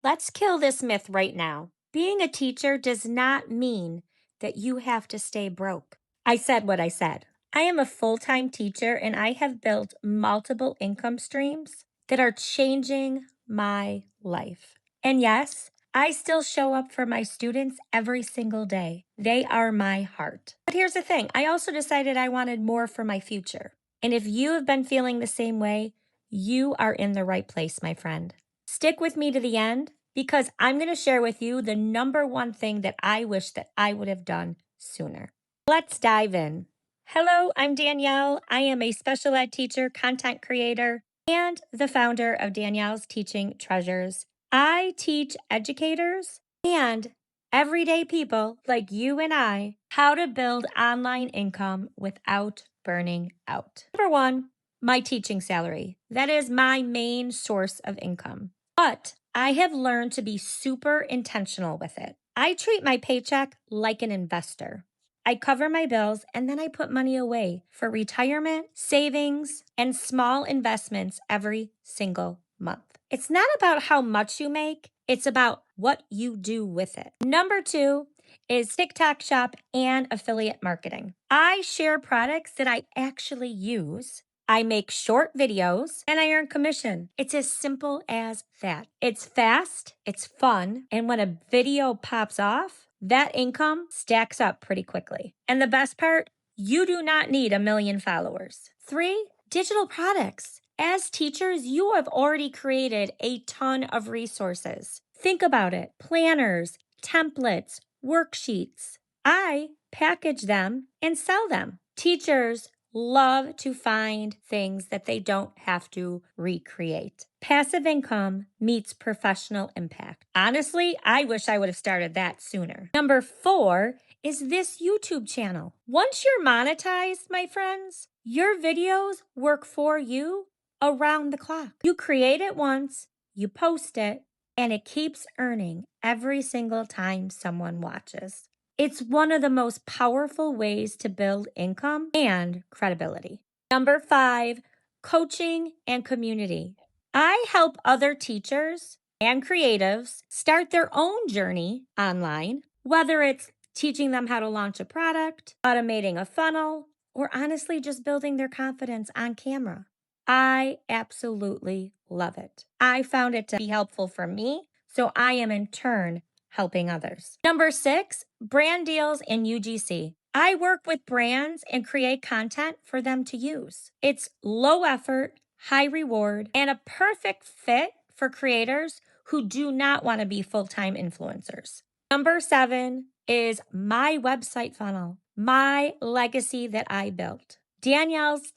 Let's kill this myth right now. Being a teacher does not mean that you have to stay broke. I said what I said. I am a full time teacher and I have built multiple income streams that are changing my life. And yes, I still show up for my students every single day. They are my heart. But here's the thing, I also decided I wanted more for my future. And if you have been feeling the same way, you are in the right place, my friend. Stick with me to the end because I'm going to share with you the number one thing that I wish that I would have done sooner. Let's dive in. Hello, I'm Danielle. I am a special ed teacher, content creator, and the founder of Danielle's Teaching Treasures. I teach educators and everyday people like you and I how to build online income without burning out. Number one, my teaching salary. That is my main source of income. But I have learned to be super intentional with it. I treat my paycheck like an investor. I cover my bills and then I put money away for retirement, savings, and small investments every single month. It's not about how much you make, it's about what you do with it. Number two is TikTok shop and affiliate marketing. I share products that I actually use. I make short videos and I earn commission. It's as simple as that. It's fast, it's fun, and when a video pops off, that income stacks up pretty quickly. And the best part, you do not need 1 million followers. Three, digital products. As teachers, you have already created a ton of resources. Think about it, planners, templates, worksheets. I package them and sell them. Teachers love to find things that they don't have to recreate. Passive income meets professional impact. Honestly, I wish I would have started that sooner. Number four is this YouTube channel. Once you're monetized, my friends, your videos work for you around the clock. You create it once, you post it, and it keeps earning every single time someone watches. It's one of the most powerful ways to build income and credibility. Number five, coaching and community. I help other teachers and creatives start their own journey online, whether it's teaching them how to launch a product, automating a funnel, or honestly just building their confidence on camera. I absolutely love it. I found it to be helpful for me, so I am in turn helping others. Number six, brand deals and UGC. I work with brands and create content for them to use. It's low effort, high reward, and a perfect fit for creators who do not want to be full-time influencers. Number seven is my website funnel, my legacy that I built. Danielle's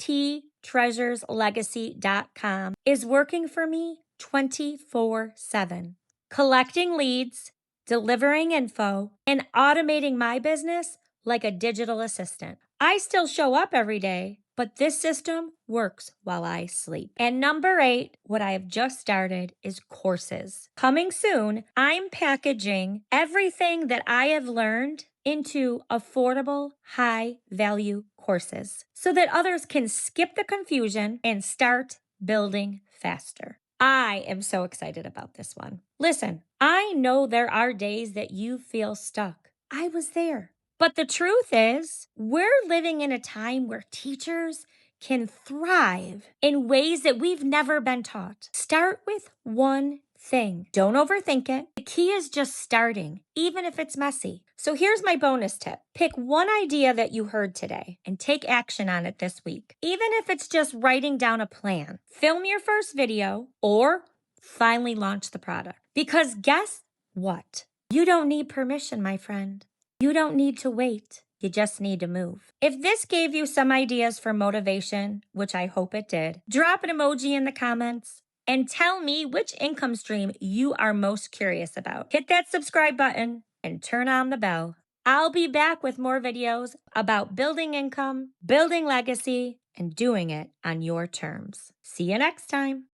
Treasureslegacy.com is working for me 24/7. Collecting leads, delivering info, and automating my business like a digital assistant. I still show up every day, but this system works while I sleep. And number eight, what I have just started is courses. Coming soon, I'm packaging everything that I have learned into affordable, high value courses so that others can skip the confusion and start building faster. I am so excited about this one. Listen, I know there are days that you feel stuck. I was there. But the truth is, we're living in a time where teachers can thrive in ways that we've never been taught. Start with one thing. Don't overthink it. The key is just starting, even if it's messy. So here's my bonus tip. Pick one idea that you heard today and take action on it this week. Even if it's just writing down a plan, film your first video, or finally launch the product. Because guess what? You don't need permission, my friend. You don't need to wait. You just need to move. If this gave you some ideas for motivation, which I hope it did, drop an emoji in the comments and tell me which income stream you are most curious about. Hit that subscribe button and turn on the bell. I'll be back with more videos about building income, building legacy, and doing it on your terms. See you next time.